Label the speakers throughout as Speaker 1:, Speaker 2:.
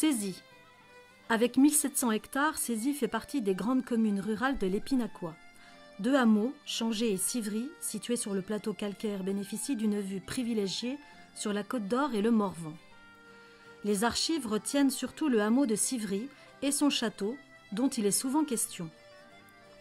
Speaker 1: Cézy. Avec 1700 hectares, Cézy fait partie des grandes communes rurales de l'Épinacois. 2 hameaux, Changé et Civry, situés sur le plateau calcaire, bénéficient d'une vue privilégiée sur la Côte d'Or et le Morvan. Les archives retiennent surtout le hameau de Civry et son château, dont il est souvent question.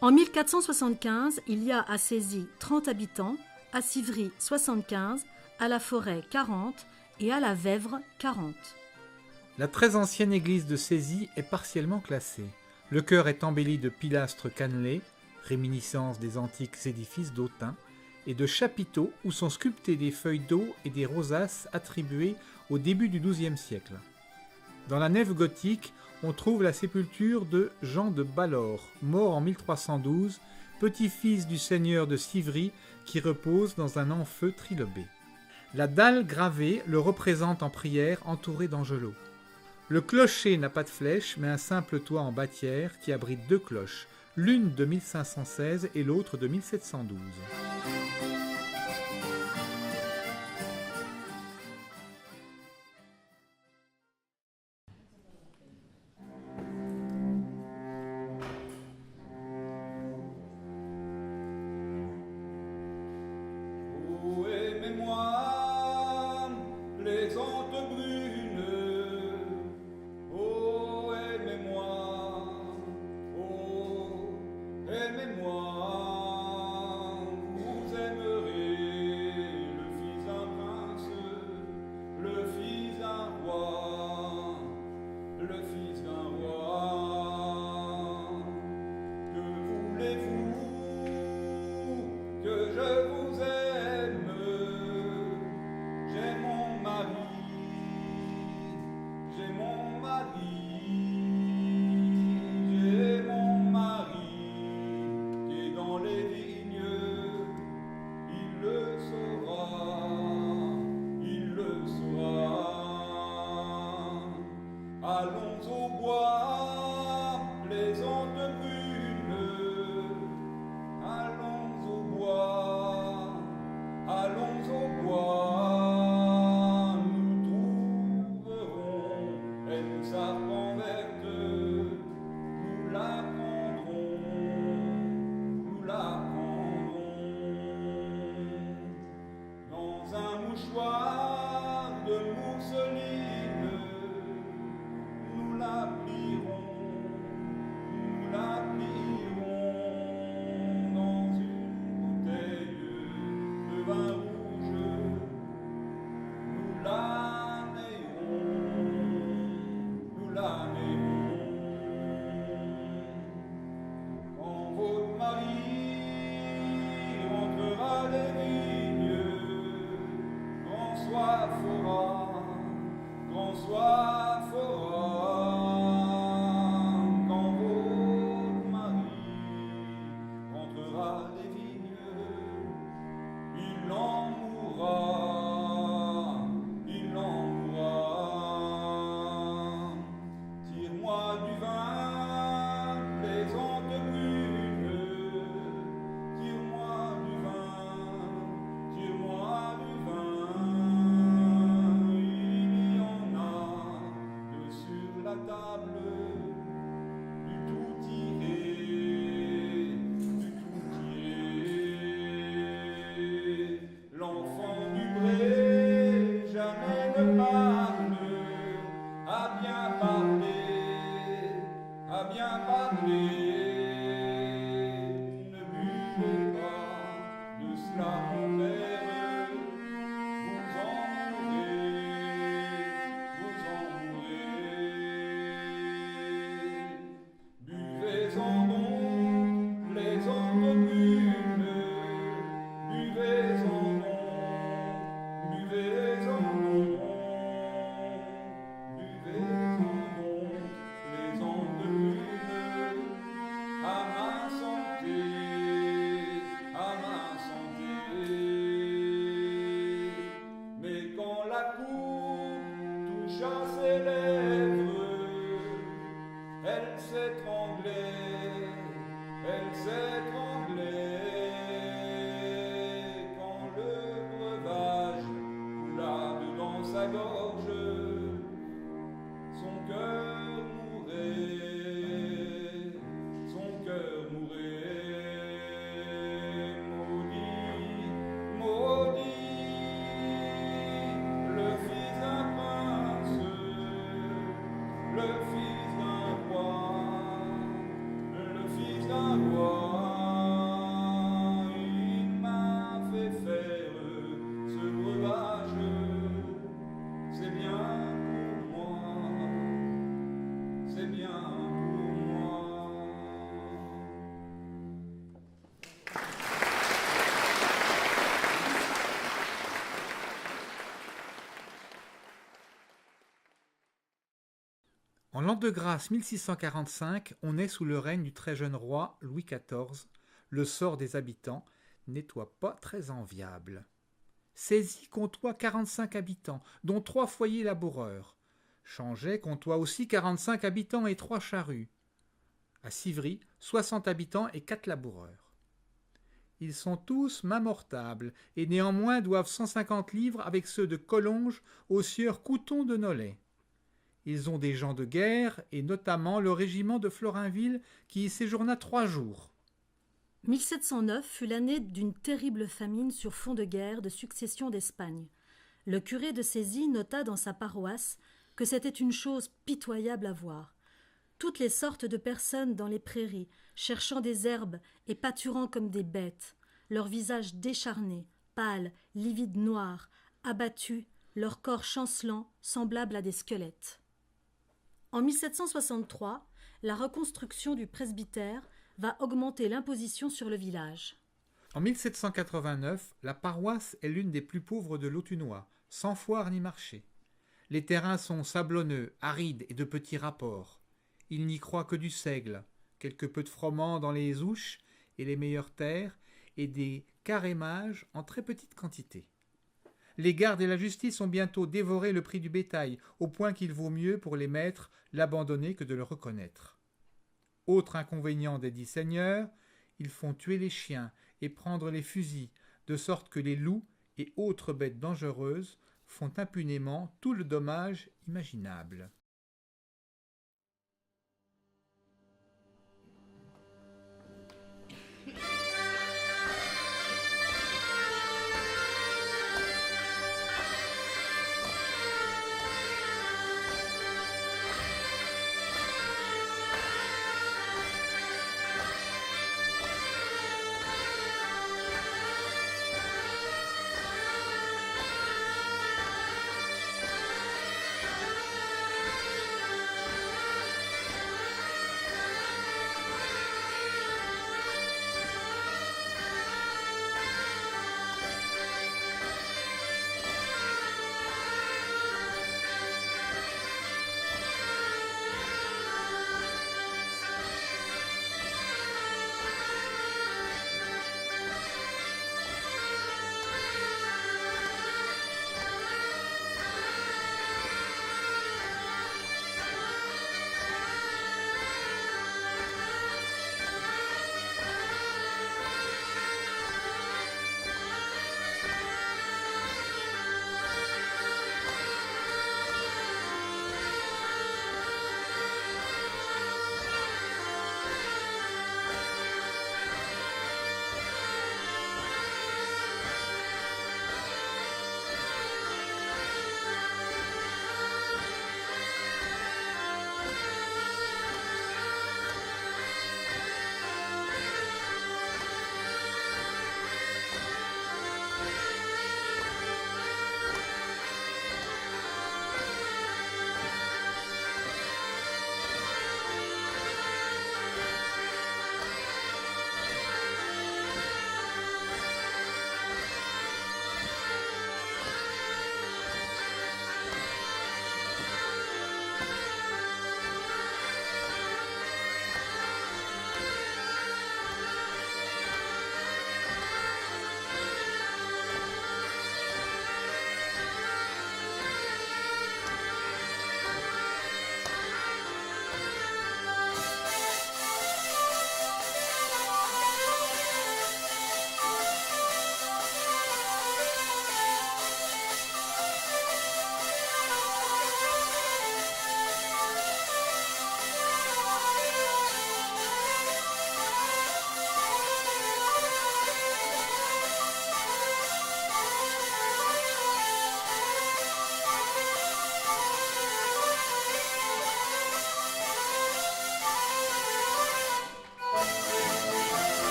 Speaker 1: En 1475, il y a à Cézy 30 habitants, à Civry 75, à la Forêt 40 et à la Vèvre 40.
Speaker 2: La très ancienne église de Cézy est partiellement classée. Le chœur est embelli de pilastres cannelés, réminiscence des antiques édifices d'Autun, et de chapiteaux où sont sculptées des feuilles d'eau et des rosaces attribuées au début du XIIe siècle. Dans la nef gothique, on trouve la sépulture de Jean de Balor, mort en 1312, petit-fils du seigneur de Civry qui repose dans un amphieu trilobé. La dalle gravée le représente en prière entouré d'angelots. Le clocher n'a pas de flèche, mais un simple toit en bâtière qui abrite 2 cloches, l'une de 1516 et l'autre de 1712.
Speaker 3: Sa gorge, son cœur
Speaker 2: c'est bien pour moi. En l'an de grâce 1645, on est sous le règne du très jeune roi Louis XIV. Le sort des habitants n'était pas très enviable. Cézy comptoit 45 habitants, dont 3 foyers laboureurs. Changé comptoit aussi 45 habitants et 3 charrues. À Civry, 60 habitants et 4 laboureurs. Ils sont tous mamortables et néanmoins doivent 150 livres avec ceux de Collonges au sieur Couton de Nolay. Ils ont des gens de guerre et notamment le régiment de Florinville qui y séjourna 3 jours.
Speaker 1: 1709 fut l'année d'une terrible famine sur fond de guerre de succession d'Espagne. Le curé de Cézy nota dans sa paroisse que c'était une chose pitoyable à voir. Toutes les sortes de personnes dans les prairies, cherchant des herbes et pâturant comme des bêtes, leurs visages décharnés, pâles, livides noirs, abattus, leurs corps chancelants, semblables à des squelettes. En 1763, la reconstruction du presbytère va augmenter l'imposition sur le village.
Speaker 2: En 1789, la paroisse est l'une des plus pauvres de l'Autunois, sans foire ni marché. Les terrains sont sablonneux, arides et de petits rapports. Il n'y croit que du seigle, quelque peu de froment dans les ouches et les meilleures terres, et des carémages en très petite quantité. Les gardes et la justice ont bientôt dévoré le prix du bétail, au point qu'il vaut mieux pour les maîtres l'abandonner que de le reconnaître. Autre inconvénient des 10 seigneurs, ils font tuer les chiens et prendre les fusils, de sorte que les loups et autres bêtes dangereuses font impunément tout le dommage imaginable.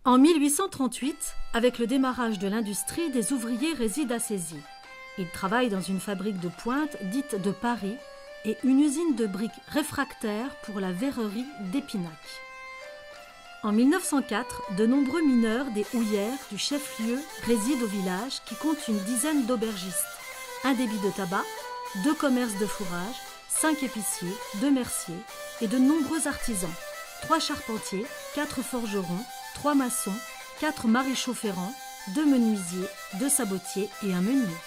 Speaker 1: En 1838, avec le démarrage de l'industrie, des ouvriers résident à Cézy. Ils travaillent dans une fabrique de pointe dite de Paris et une usine de briques réfractaires pour la verrerie d'Épinac. En 1904, de nombreux mineurs des houillères du chef-lieu résident au village qui compte une dizaine d'aubergistes, un débit de tabac, 2 commerces de fourrage, 5 épiciers, 2 merciers et de nombreux artisans, 3 charpentiers, 4 forgerons, 3 maçons, 4 maréchaux ferrants, 2 menuisiers, 2 sabotiers et un meunier.